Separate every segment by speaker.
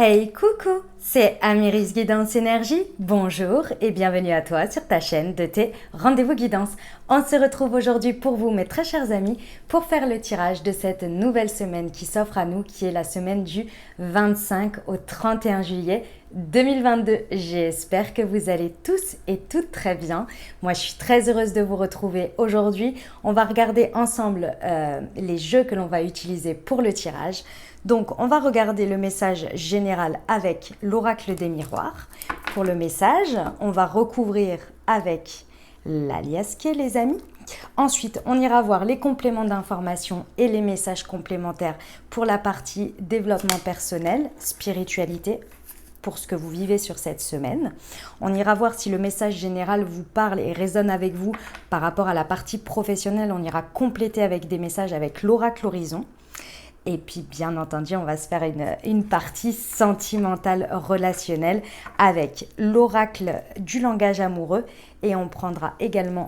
Speaker 1: Hey, coucou, c'est Amiris Guidance Énergie. Bonjour et bienvenue à toi sur ta chaîne de tes rendez-vous guidance. On se retrouve aujourd'hui pour vous, mes très chers amis, pour faire le tirage de cette nouvelle semaine qui s'offre à nous, qui est la semaine du 25 au 31 juillet 2022. J'espère que vous allez tous et toutes très bien. Moi, je suis très heureuse de vous retrouver aujourd'hui. On va regarder ensemble les jeux que l'on va utiliser pour le tirage. Donc, on va regarder le message général avec l'oracle des miroirs. Pour le message, on va recouvrir avec l'aliasqué, les amis. Ensuite, on ira voir les compléments d'information et les messages complémentaires pour la partie développement personnel, spiritualité, pour ce que vous vivez sur cette semaine. On ira voir si le message général vous parle et résonne avec vous par rapport à la partie professionnelle. On ira compléter avec des messages avec l'oracle horizon. Et puis, bien entendu, on va se faire une partie sentimentale relationnelle avec l'oracle du langage amoureux. Et on prendra également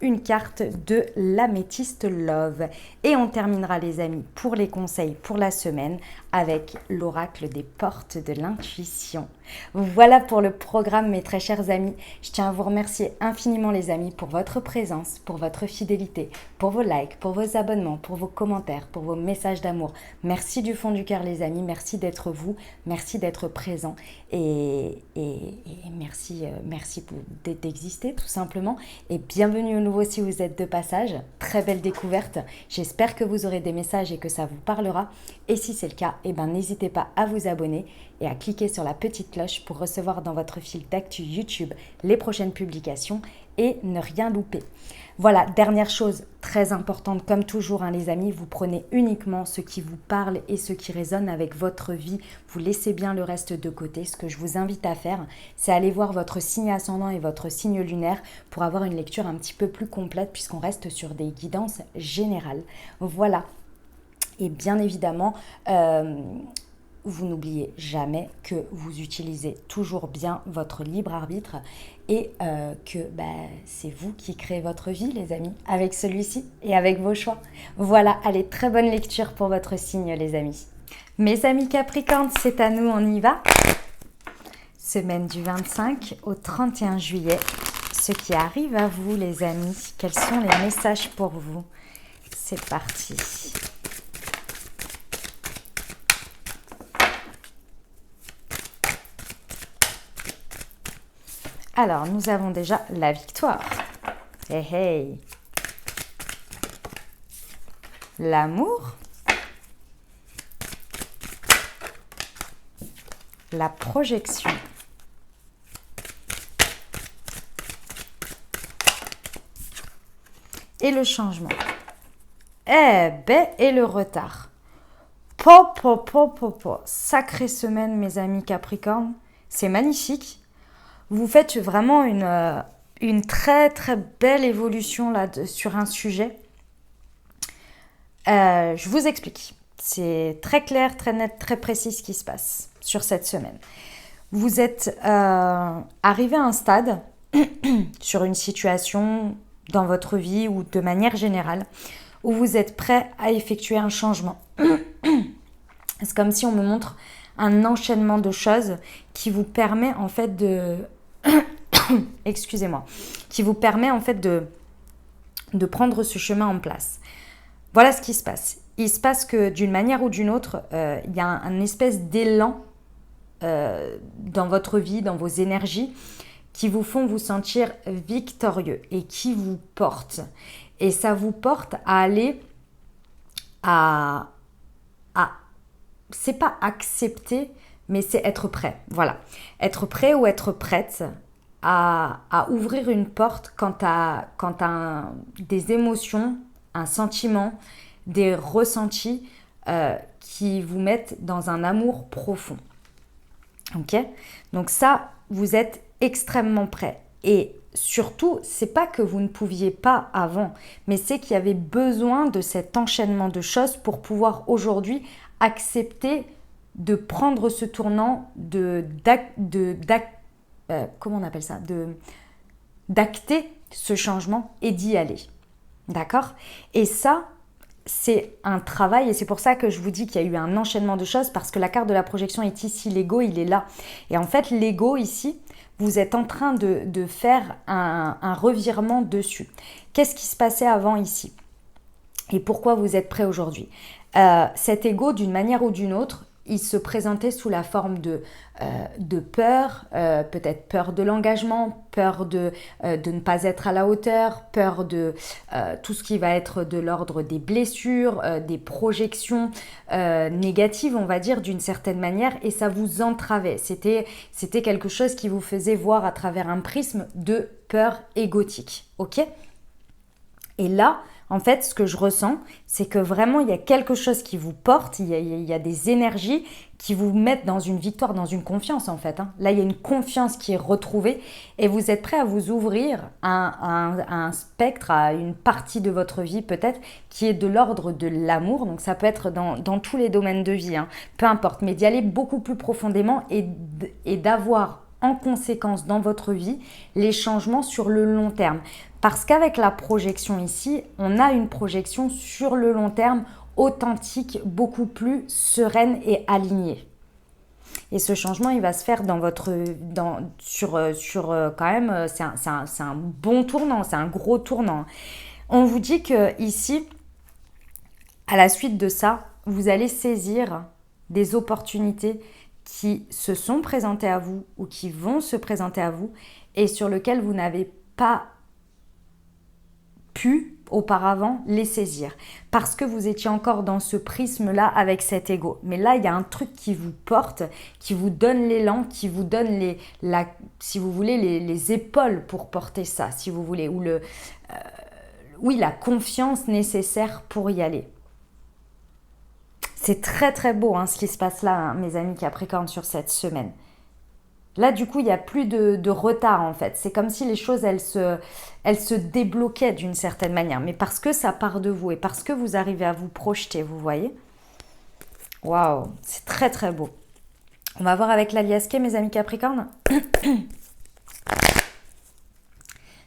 Speaker 1: une carte de l'améthyste love. Et on terminera, les amis, pour les conseils pour la semaine avec l'oracle des portes de l'intuition. Voilà pour le programme, mes très chers amis. Je tiens à vous remercier infiniment, les amis, pour votre présence, pour votre fidélité, pour vos likes, pour vos abonnements, pour vos commentaires, pour vos messages d'amour. Merci du fond du cœur, les amis. Merci d'être vous. Merci d'être présent. Et merci d'exister, tout simplement. Et bienvenue au nouveau si vous êtes de passage. Très belle découverte. J'espère que vous aurez des messages et que ça vous parlera. Et si c'est le cas, n'hésitez pas à vous abonner et à cliquer sur la petite cloche pour recevoir dans votre fil d'actu YouTube les prochaines publications et ne rien louper. Voilà, dernière chose très importante, comme toujours, les amis, vous prenez uniquement ce qui vous parle et ce qui résonne avec votre vie. Vous laissez bien le reste de côté. Ce que je vous invite à faire, c'est aller voir votre signe ascendant et votre signe lunaire pour avoir une lecture un petit peu plus complète puisqu'on reste sur des guidances générales. Voilà. Et bien évidemment, vous n'oubliez jamais que vous utilisez toujours bien votre libre arbitre et que c'est vous qui créez votre vie, les amis, avec celui-ci et avec vos choix. Voilà, allez, très bonne lecture pour votre signe, les amis. Mes amis Capricorne, c'est à nous, on y va. Semaine du 25 au 31 juillet. Ce qui arrive à vous, les amis, quels sont les messages pour vous? C'est parti. Alors, nous avons déjà la victoire. Hey, hey. L'amour. La projection. Et le changement. Et le retard. Sacrée semaine, mes amis Capricorne. C'est magnifique. Vous faites vraiment une très très belle évolution là sur un sujet. Je vous explique. C'est très clair, très net, très précis ce qui se passe sur cette semaine. Vous êtes arrivé à un stade sur une situation dans votre vie ou de manière générale où vous êtes prêt à effectuer un changement. C'est comme si on me montre un enchaînement de choses qui vous permet en fait excusez-moi, qui vous permet en fait de prendre ce chemin en place. Voilà ce qui se passe. Il se passe que d'une manière ou d'une autre, il y a un espèce d'élan dans votre vie, dans vos énergies, qui vous font vous sentir victorieux et qui vous portent. Et ça vous porte à aller c'est pas accepter, mais c'est être prêt. Voilà. Être prêt ou être prête à ouvrir une porte quant à des émotions, un sentiment, des ressentis qui vous mettent dans un amour profond. Ok ? Donc ça, vous êtes extrêmement prêt. Et surtout, c'est pas que vous ne pouviez pas avant, mais c'est qu'il y avait besoin de cet enchaînement de choses pour pouvoir aujourd'hui accepter de prendre ce tournant comment on appelle ça, d'acter ce changement et d'y aller. D'accord ? Et ça, c'est un travail et c'est pour ça que je vous dis qu'il y a eu un enchaînement de choses parce que la carte de la projection est ici, l'ego il est là. Et en fait l'ego ici, vous êtes en train de faire un revirement dessus. Qu'est-ce qui se passait avant ici? Et pourquoi vous êtes prêt aujourd'hui? Cet ego, d'une manière ou d'une autre, il se présentait sous la forme de peur, peut-être peur de l'engagement, peur de ne pas être à la hauteur, peur de tout ce qui va être de l'ordre des blessures, des projections négatives, on va dire, d'une certaine manière, et ça vous entravait. C'était quelque chose qui vous faisait voir à travers un prisme de peur égotique, ok? Et là, en fait, ce que je ressens, c'est que vraiment, il y a quelque chose qui vous porte, il y a des énergies qui vous mettent dans une victoire, dans une confiance, en fait. Là, il y a une confiance qui est retrouvée et vous êtes prêt à vous ouvrir à un spectre, à une partie de votre vie, peut-être, qui est de l'ordre de l'amour. Donc, ça peut être dans tous les domaines de vie, peu importe, mais d'y aller beaucoup plus profondément et d'avoir en conséquence dans votre vie les changements sur le long terme. Parce qu'avec la projection ici, on a une projection sur le long terme authentique, beaucoup plus sereine et alignée. Et ce changement, il va se faire quand même, c'est un bon tournant, c'est un gros tournant. On vous dit que ici, à la suite de ça, vous allez saisir des opportunités qui se sont présentées à vous ou qui vont se présenter à vous et sur lesquelles vous n'avez pas pu auparavant les saisir parce que vous étiez encore dans ce prisme là avec cet ego. Mais là il y a un truc qui vous porte, qui vous donne l'élan, qui vous donne si vous voulez les épaules pour porter ça, si vous voulez, ou la confiance nécessaire pour y aller. C'est très très beau ce qui se passe là, mes amis Capricorne, sur cette semaine. Là, du coup, il n'y a plus de retard, en fait. C'est comme si les choses, elles se débloquaient d'une certaine manière. Mais parce que ça part de vous et parce que vous arrivez à vous projeter, vous voyez. Waouh, c'est très, très beau. On va voir avec l'alias K, mes amis Capricorne.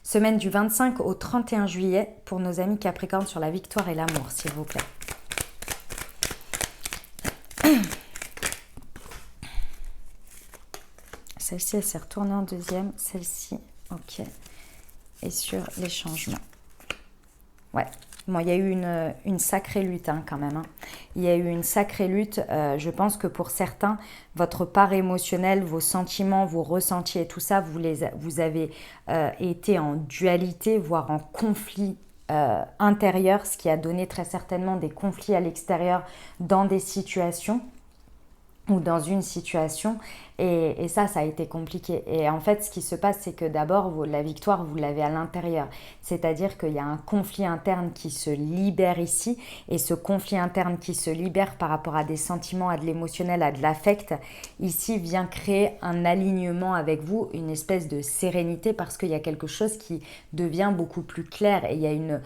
Speaker 1: Semaine du 25 au 31 juillet pour nos amis Capricorne sur la victoire et l'amour, s'il vous plaît. Celle-ci, elle s'est retournée en deuxième. Celle-ci, ok. Et sur les changements. Ouais. Bon, il y a eu une sacrée lutte quand même. Il y a eu une sacrée lutte. Je pense que pour certains, votre part émotionnelle, vos sentiments, vos ressentis et tout ça, vous avez été en dualité, voire en conflit intérieur, ce qui a donné très certainement des conflits à l'extérieur dans des situations ou dans une situation et ça a été compliqué. Et en fait, ce qui se passe, c'est que d'abord, la victoire, vous l'avez à l'intérieur. C'est-à-dire qu'il y a un conflit interne qui se libère ici et ce conflit interne qui se libère par rapport à des sentiments, à de l'émotionnel, à de l'affect, ici vient créer un alignement avec vous, une espèce de sérénité parce qu'il y a quelque chose qui devient beaucoup plus clair et il y a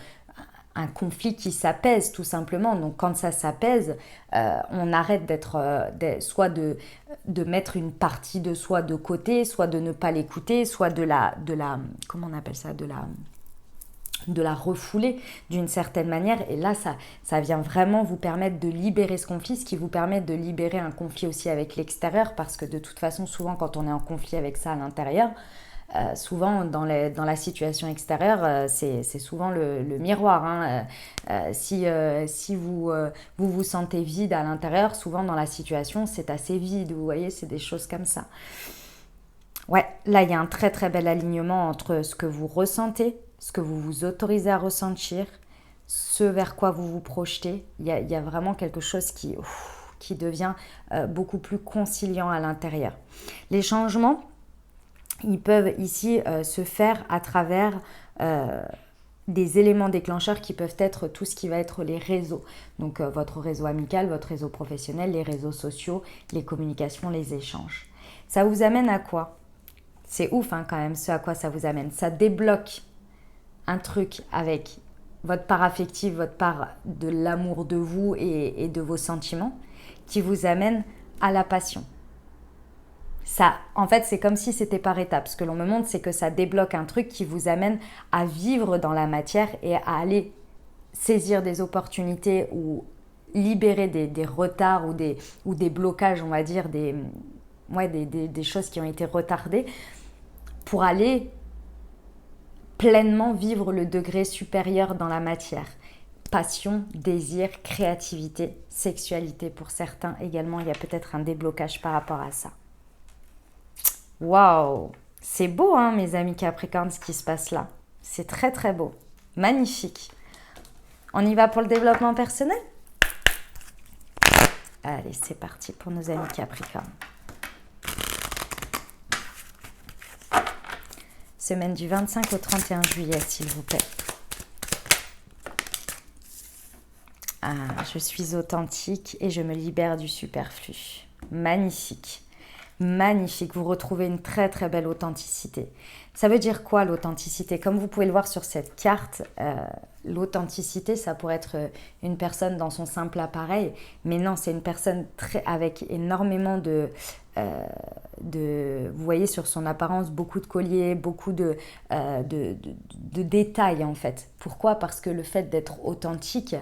Speaker 1: un conflit qui s'apaise tout simplement. Donc quand ça s'apaise, on arrête soit de mettre une partie de soi de côté, soit de ne pas l'écouter, soit de la comment on appelle ça, de la refouler d'une certaine manière. Et là, ça vient vraiment vous permettre de libérer ce conflit, ce qui vous permet de libérer un conflit aussi avec l'extérieur, parce que de toute façon, souvent quand on est en conflit avec ça à l'intérieur, souvent dans la situation extérieure, c'est souvent le miroir. Si vous sentez vide à l'intérieur, souvent dans la situation, c'est assez vide. Vous voyez, c'est des choses comme ça. Ouais, là, il y a un très très bel alignement entre ce que vous ressentez, ce que vous vous autorisez à ressentir, ce vers quoi vous vous projetez. Il y a vraiment quelque chose qui devient beaucoup plus conciliant à l'intérieur. Les changements, ils peuvent ici se faire à travers des éléments déclencheurs qui peuvent être tout ce qui va être les réseaux. Donc votre réseau amical, votre réseau professionnel, les réseaux sociaux, les communications, les échanges. Ça vous amène à quoi? C'est ouf quand même ce à quoi ça vous amène. Ça débloque un truc avec votre part affective, votre part de l'amour de vous et de vos sentiments qui vous amène à la passion. Ça, en fait, c'est comme si c'était par étapes. Ce que l'on me montre, c'est que ça débloque un truc qui vous amène à vivre dans la matière et à aller saisir des opportunités ou libérer des retards ou des blocages, on va dire, des choses qui ont été retardées pour aller pleinement vivre le degré supérieur dans la matière. Passion, désir, créativité, sexualité pour certains également. Il y a peut-être un déblocage par rapport à ça. Waouh! C'est beau, hein, mes amis Capricorne, ce qui se passe là. C'est très très beau. Magnifique. On y va pour le développement personnel? Allez, c'est parti pour nos amis Capricorne. Semaine du 25 au 31 juillet, s'il vous plaît. Ah, je suis authentique et je me libère du superflu. Magnifique. Magnifique. Vous retrouvez une très très belle authenticité. Ça veut dire quoi l'authenticité? Comme vous pouvez le voir sur cette carte, l'authenticité, ça pourrait être une personne dans son simple appareil, mais non, c'est une personne avec énormément vous voyez sur son apparence, beaucoup de colliers, beaucoup de détails en fait. Pourquoi? Parce que le fait d'être authentique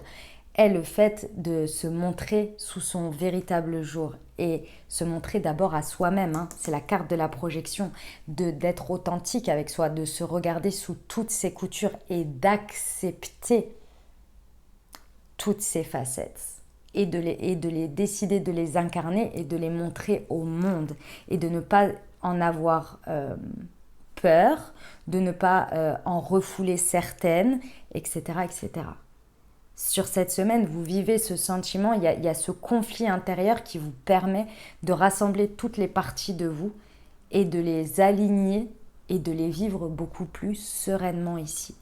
Speaker 1: est le fait de se montrer sous son véritable jour et se montrer d'abord à soi-même, hein. C'est la carte de la projection, d'être authentique avec soi, de se regarder sous toutes ses coutures et d'accepter toutes ses facettes et de les décider de les incarner et de les montrer au monde et de ne pas en avoir peur, de ne pas en refouler certaines, etc., etc. Sur cette semaine, vous vivez ce sentiment, il y a ce conflit intérieur qui vous permet de rassembler toutes les parties de vous et de les aligner et de les vivre beaucoup plus sereinement ici.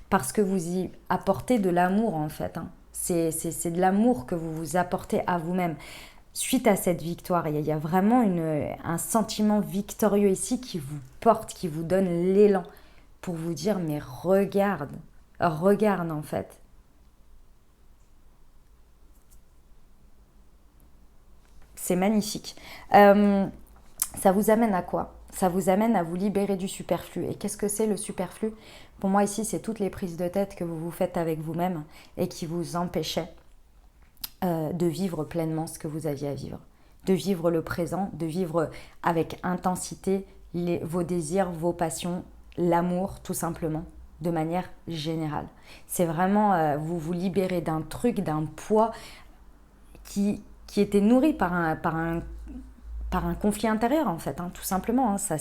Speaker 1: Parce que vous y apportez de l'amour en fait, hein. C'est de l'amour que vous vous apportez à vous-même. Suite à cette victoire, il y a vraiment un sentiment victorieux ici qui vous porte, qui vous donne l'élan pour vous dire mais regarde en fait. C'est magnifique. Ça vous amène à quoi? Ça vous amène à vous libérer du superflu. Et qu'est-ce que c'est le superflu? Pour moi ici, c'est toutes les prises de tête que vous vous faites avec vous-même et qui vous empêchaient de vivre pleinement ce que vous aviez à vivre. De vivre le présent, de vivre avec intensité vos désirs, vos passions, l'amour tout simplement, de manière générale. C'est vraiment, vous vous libérez d'un truc, d'un poids qui était nourri par un conflit intérieur en fait, hein, tout simplement, hein, ça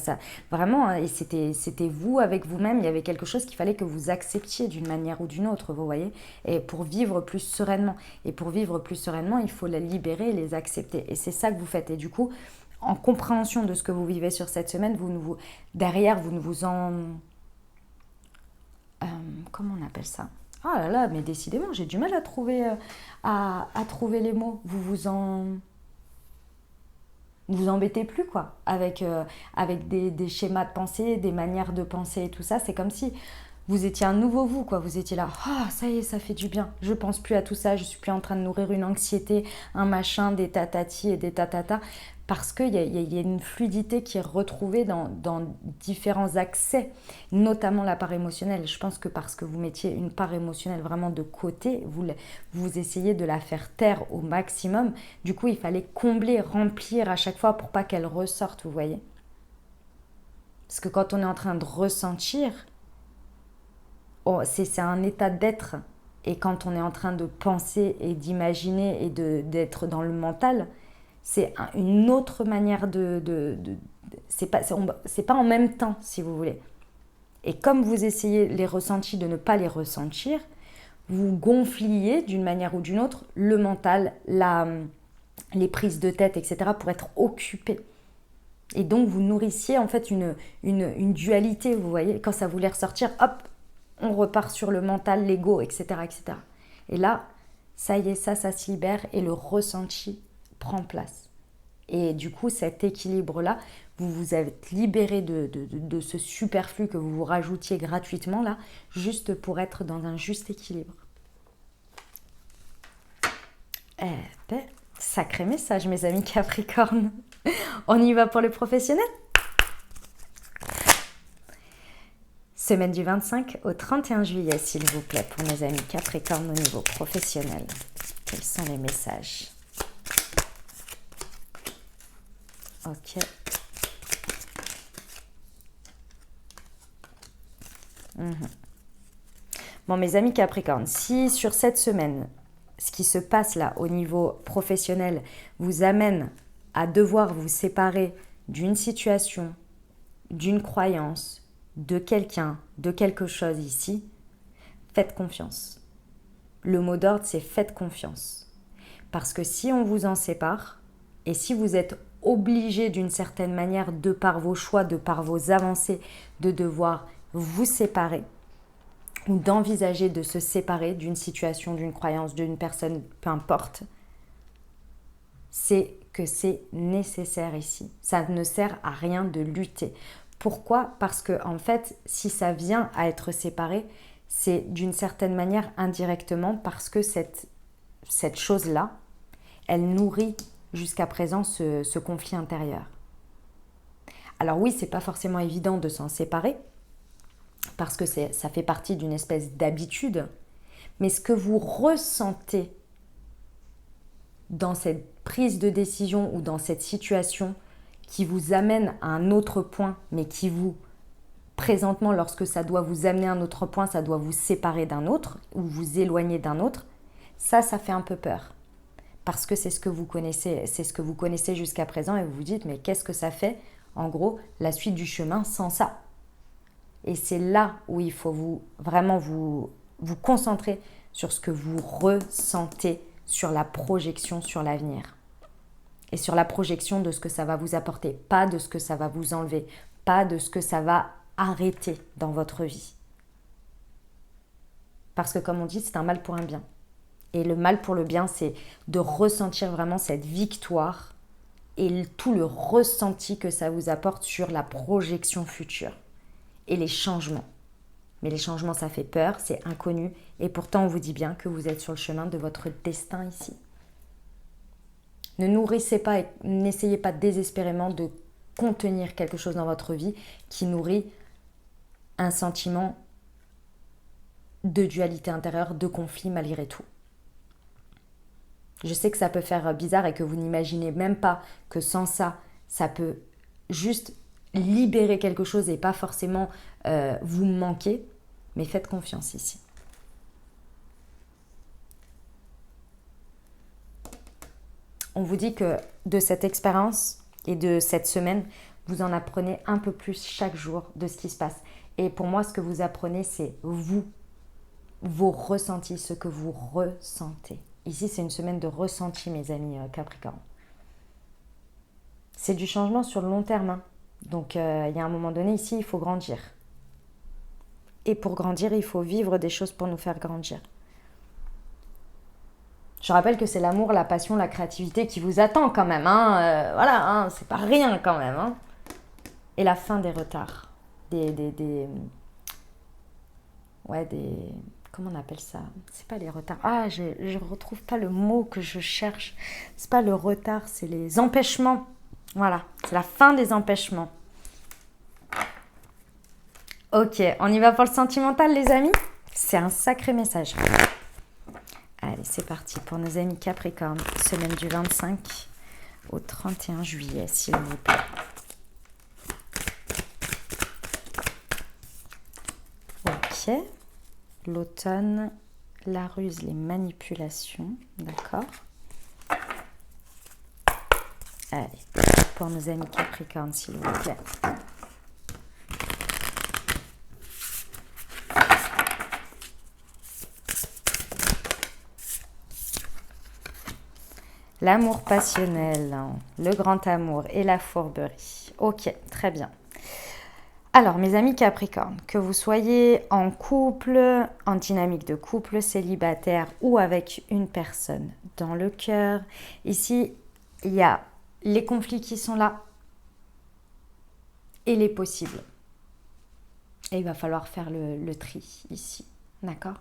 Speaker 1: vraiment, hein, et c'était vous avec vous-même, il y avait quelque chose qu'il fallait que vous acceptiez d'une manière ou d'une autre, vous voyez, et pour vivre plus sereinement, il faut les libérer et les accepter, et c'est ça que vous faites, et du coup, en compréhension de ce que vous vivez sur cette semaine, derrière, vous ne vous en... comment on appelle ça? Ah là là, mais décidément, j'ai du mal à trouver les mots. Vous embêtez plus quoi, avec des schémas de pensée, des manières de penser et tout ça. C'est comme si vous étiez un nouveau vous, quoi. Vous étiez là, ah ça y est, ça fait du bien. Je pense plus à tout ça, je suis plus en train de nourrir une anxiété, un machin, des tatati et des tatata. Parce qu'il y a une fluidité qui est retrouvée dans différents accès, notamment la part émotionnelle. Je pense que parce que vous mettiez une part émotionnelle vraiment de côté, vous essayez de la faire taire au maximum. Du coup, il fallait combler, remplir à chaque fois pour pas qu'elle ressorte, vous voyez. Parce que quand on est en train de ressentir, c'est un état d'être. Et quand on est en train de penser et d'imaginer et d'être dans le mental, c'est une autre manière c'est pas en même temps, si vous voulez. Et comme vous essayez les ressentis de ne pas les ressentir, vous gonfliez d'une manière ou d'une autre le mental, les prises de tête, etc. pour être occupé. Et donc vous nourrissiez en fait une dualité, vous voyez. Quand ça voulait ressortir, hop, on repart sur le mental, l'ego, etc., etc. Et là, ça y est, ça se libère et le ressenti prend place. Et du coup, cet équilibre-là, vous vous êtes libéré de ce superflu que vous vous rajoutiez gratuitement là, juste pour être dans un juste équilibre. Eh ben, sacré message, mes amis Capricorne. On y va pour le professionnel? Semaine du 25 au 31 juillet, s'il vous plaît, pour nos amis Capricorne au niveau professionnel. Quels sont les messages? Ok. Bon, mes amis Capricorne, si sur cette semaine, ce qui se passe là au niveau professionnel vous amène à devoir vous séparer d'une situation, d'une croyance, de quelqu'un, de quelque chose ici, faites confiance. Le mot d'ordre, c'est faites confiance. Parce que si on vous en sépare, et si vous êtes obligé d'une certaine manière, de par vos choix, de par vos avancées, de devoir vous séparer, ou d'envisager de se séparer d'une situation, d'une croyance, d'une personne, peu importe, c'est que c'est nécessaire ici. Ça ne sert à rien de lutter. Pourquoi? Parce que en fait, si ça vient à être séparé, c'est d'une certaine manière indirectement parce que cette chose-là, elle nourrit jusqu'à présent ce conflit intérieur. Alors oui, c'est pas forcément évident de s'en séparer parce que ça fait partie d'une espèce d'habitude, mais ce que vous ressentez dans cette prise de décision ou dans cette situation qui vous amène à un autre point, mais qui vous, présentement, lorsque ça doit vous amener à un autre point, ça doit vous séparer d'un autre ou vous éloigner d'un autre, ça fait un peu peur. Parce que c'est ce que vous connaissez jusqu'à présent et vous vous dites, mais qu'est-ce que ça fait, en gros, la suite du chemin sans ça? Et c'est là où il faut vraiment vous concentrer sur ce que vous ressentez, sur la projection sur l'avenir. Et sur la projection de ce que ça va vous apporter, pas de ce que ça va vous enlever, pas de ce que ça va arrêter dans votre vie. Parce que comme on dit, c'est un mal pour un bien. Et le mal pour le bien, c'est de ressentir vraiment cette victoire et tout le ressenti que ça vous apporte sur la projection future et les changements. Mais les changements, ça fait peur, c'est inconnu. Et pourtant, on vous dit bien que vous êtes sur le chemin de votre destin ici. Ne nourrissez pas et n'essayez pas désespérément de contenir quelque chose dans votre vie qui nourrit un sentiment de dualité intérieure, de conflit malgré tout. Je sais que ça peut faire bizarre et que vous n'imaginez même pas que sans ça, ça peut juste libérer quelque chose et pas forcément vous manquer, mais faites confiance ici. On vous dit que de cette expérience et de cette semaine, vous en apprenez un peu plus chaque jour de ce qui se passe. Et pour moi, ce que vous apprenez, c'est vous, vos ressentis, ce que vous ressentez. Ici, c'est une semaine de ressenti, mes amis Capricorne. C'est du changement sur le long terme. Hein. Donc, il y a un moment donné, ici, il faut grandir. Et pour grandir, il faut vivre des choses pour nous faire grandir. Je rappelle que c'est l'amour, la passion, la créativité qui vous attend quand même. Hein. Voilà, hein, c'est pas rien quand même. Hein. Et la fin des retards. Comment on appelle ça? C'est pas les retards. Ah, je retrouve pas le mot que je cherche. C'est pas le retard, c'est les empêchements. Voilà, c'est la fin des empêchements. Ok, on y va pour le sentimental, les amis? C'est un sacré message. Allez, c'est parti pour nos amis Capricorne, semaine du 25 au 31 juillet, s'il vous plaît. Ok, l'automne, la ruse, les manipulations, d'accord. Allez, pour nos amis Capricorne, s'il vous plaît. L'amour passionnel, le grand amour et la fourberie. Ok, très bien. Alors, mes amis Capricorne, que vous soyez en couple, en dynamique de couple, célibataire ou avec une personne dans le cœur, ici, il y a les conflits qui sont là et les possibles. Et il va falloir faire le tri ici, d'accord?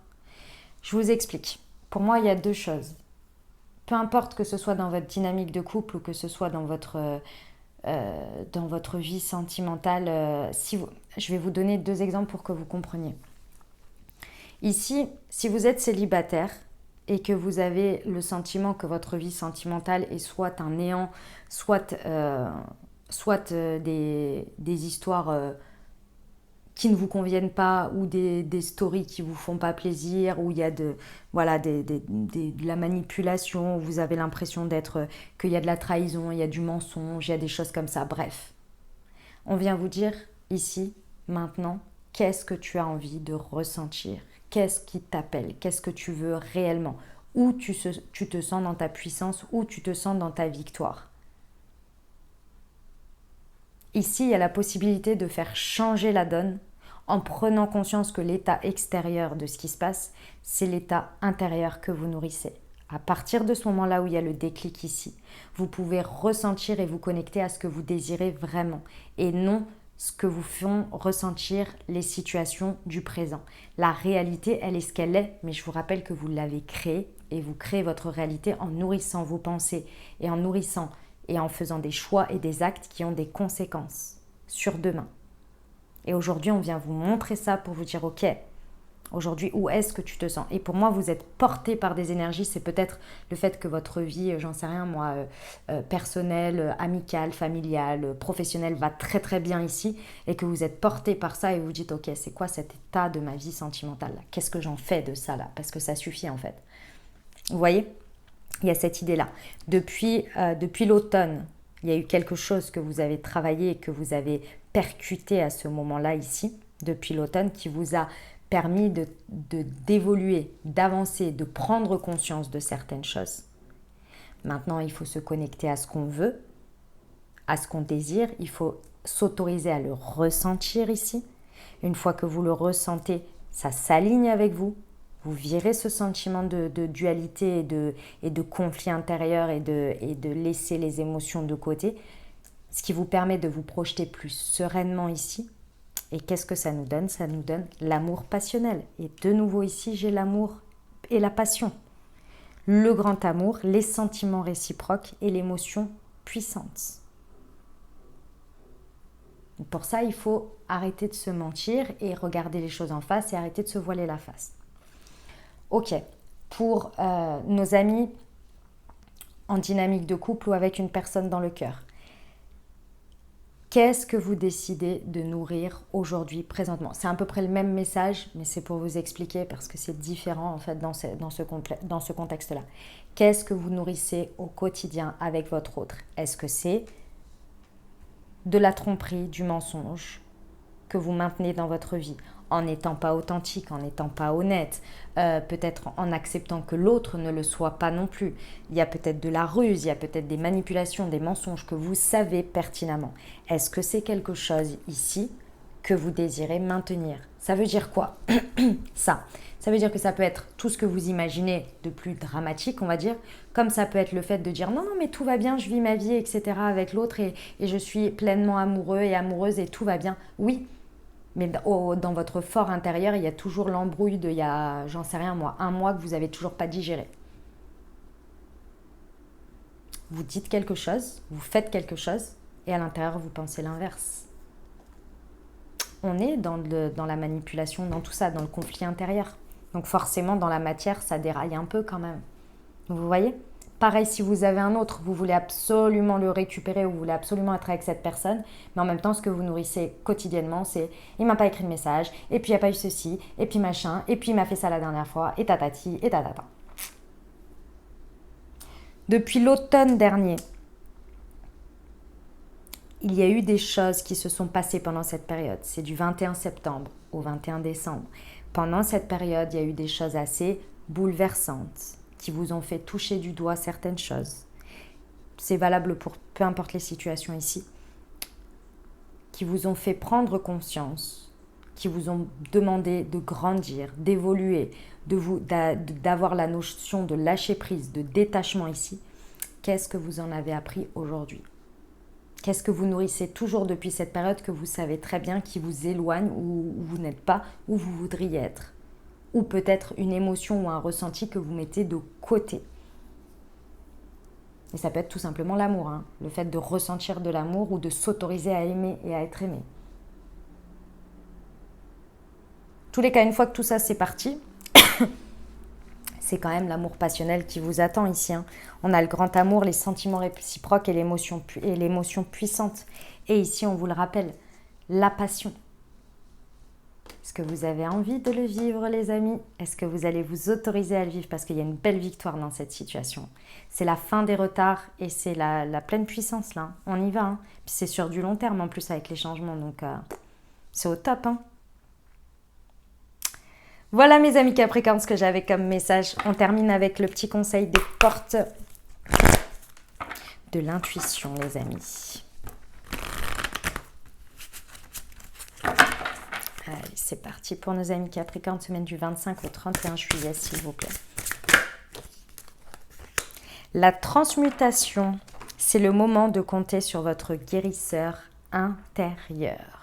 Speaker 1: Je vous explique. Pour moi, il y a deux choses. Peu importe que ce soit dans votre dynamique de couple ou que ce soit dans votre dans votre vie sentimentale. Je vais vous donner 2 exemples pour que vous compreniez. Ici, si vous êtes célibataire et que vous avez le sentiment que votre vie sentimentale est soit un néant, soit des histoires qui ne vous conviennent pas, ou des stories qui vous font pas plaisir, où il y a de la manipulation, où vous avez l'impression qu'il y a de la trahison, il y a du mensonge, il y a des choses comme ça. Bref, on vient vous dire ici, maintenant, qu'est-ce que tu as envie de ressentir? Qu'est-ce qui t'appelle? Qu'est-ce que tu veux réellement? Où tu te sens dans ta puissance? Où tu te sens dans ta victoire? Ici, il y a la possibilité de faire changer la donne en prenant conscience que l'état extérieur de ce qui se passe, c'est l'état intérieur que vous nourrissez. À partir de ce moment-là où il y a le déclic ici, vous pouvez ressentir et vous connecter à ce que vous désirez vraiment et non ce que vous font ressentir les situations du présent. La réalité, elle est ce qu'elle est, mais je vous rappelle que vous l'avez créée et vous créez votre réalité en nourrissant vos pensées et en nourrissant et en faisant des choix et des actes qui ont des conséquences sur demain. Et aujourd'hui, on vient vous montrer ça pour vous dire, ok, aujourd'hui, où est-ce que tu te sens? Et pour moi, vous êtes porté par des énergies. C'est peut-être le fait que votre vie, j'en sais rien moi, personnelle, amicale, familiale, professionnelle va très très bien ici, et que vous êtes porté par ça et vous dites, ok, c'est quoi cet état de ma vie sentimentale là? Qu'est-ce que j'en fais de ça là? Parce que ça suffit en fait. Vous voyez? Il y a cette idée-là. Depuis l'automne, il y a eu quelque chose que vous avez travaillé et que vous avez percuté à ce moment-là ici, depuis l'automne, qui vous a permis d'évoluer, d'avancer, de prendre conscience de certaines choses. Maintenant, il faut se connecter à ce qu'on veut, à ce qu'on désire. Il faut s'autoriser à le ressentir ici. Une fois que vous le ressentez, ça s'aligne avec vous. Vous virez ce sentiment de dualité et de conflit intérieur et de laisser les émotions de côté, ce qui vous permet de vous projeter plus sereinement ici. Et qu'est-ce que ça nous donne? Ça nous donne l'amour passionnel. Et de nouveau ici, j'ai l'amour et la passion. Le grand amour, les sentiments réciproques et l'émotion puissante. Pour ça, il faut arrêter de se mentir et regarder les choses en face et arrêter de se voiler la face. Ok, pour nos amis en dynamique de couple ou avec une personne dans le cœur, qu'est-ce que vous décidez de nourrir aujourd'hui, présentement? C'est à peu près le même message, mais c'est pour vous expliquer parce que c'est différent en fait dans ce contexte-là. Qu'est-ce que vous nourrissez au quotidien avec votre autre? Est-ce que c'est de la tromperie, du mensonge que vous maintenez dans votre vie, en n'étant pas authentique, en n'étant pas honnête, peut-être en acceptant que l'autre ne le soit pas non plus. Il y a peut-être de la ruse, il y a peut-être des manipulations, des mensonges que vous savez pertinemment. Est-ce que c'est quelque chose ici que vous désirez maintenir? Ça veut dire quoi? Ça veut dire que ça peut être tout ce que vous imaginez de plus dramatique, on va dire, comme ça peut être le fait de dire non, non, mais tout va bien, je vis ma vie, etc. avec l'autre et je suis pleinement amoureux et amoureuse et tout va bien. Oui, mais dans votre fort intérieur, il y a toujours l'embrouille il y a, j'en sais rien moi, un mois que vous n'avez toujours pas digéré. Vous dites quelque chose, vous faites quelque chose, et à l'intérieur, vous pensez l'inverse. On est dans la manipulation, dans tout ça, dans le conflit intérieur. Donc forcément, dans la matière, ça déraille un peu quand même. Vous voyez ? Pareil, si vous avez un autre, vous voulez absolument le récupérer ou vous voulez absolument être avec cette personne, mais en même temps, ce que vous nourrissez quotidiennement, c'est « il m'a pas écrit de message, et puis il n'y a pas eu ceci, et puis machin, et puis il m'a fait ça la dernière fois, et tatati, et tatata. » Depuis l'automne dernier, il y a eu des choses qui se sont passées pendant cette période. C'est du 21 septembre au 21 décembre. Pendant cette période, il y a eu des choses assez bouleversantes qui vous ont fait toucher du doigt certaines choses. C'est valable pour peu importe les situations ici. Qui vous ont fait prendre conscience, qui vous ont demandé de grandir, d'évoluer, d'avoir la notion de lâcher prise, de détachement ici. Qu'est-ce que vous en avez appris aujourd'hui? Qu'est-ce que vous nourrissez toujours depuis cette période que vous savez très bien qui vous éloigne ou vous n'êtes pas où vous voudriez être? Ou peut-être une émotion ou un ressenti que vous mettez de côté. Mais ça peut être tout simplement l'amour, hein. Le fait de ressentir de l'amour ou de s'autoriser à aimer et à être aimé. Tous les cas, une fois que tout ça c'est parti, c'est quand même l'amour passionnel qui vous attend ici, hein. On a le grand amour, les sentiments réciproques et l'émotion puissante. Et ici, on vous le rappelle, la passion. Est-ce que vous avez envie de le vivre, les amis? Est-ce que vous allez vous autoriser à le vivre? Parce qu'il y a une belle victoire dans cette situation. C'est la fin des retards et c'est la pleine puissance, là. On y va, hein. Puis c'est sur du long terme, en plus, avec les changements. Donc, c'est au top, hein. Voilà, mes amis Capricorne, ce que j'avais comme message. On termine avec le petit conseil des portes de l'intuition, les amis. Allez, c'est parti pour nos amis Capricorne, semaine du 25 au 31 juillet, s'il vous plaît. La transmutation, c'est le moment de compter sur votre guérisseur intérieur.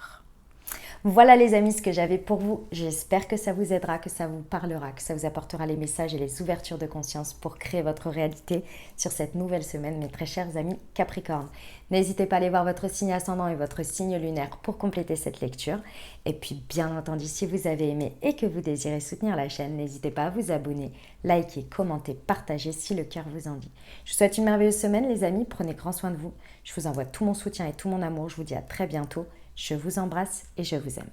Speaker 1: Voilà les amis ce que j'avais pour vous. J'espère que ça vous aidera, que ça vous parlera, que ça vous apportera les messages et les ouvertures de conscience pour créer votre réalité sur cette nouvelle semaine, mes très chers amis Capricorne. N'hésitez pas à aller voir votre signe ascendant et votre signe lunaire pour compléter cette lecture. Et puis bien entendu, si vous avez aimé et que vous désirez soutenir la chaîne, n'hésitez pas à vous abonner, liker, commenter, partager si le cœur vous en dit. Je vous souhaite une merveilleuse semaine les amis, prenez grand soin de vous. Je vous envoie tout mon soutien et tout mon amour. Je vous dis à très bientôt. Je vous embrasse et je vous aime.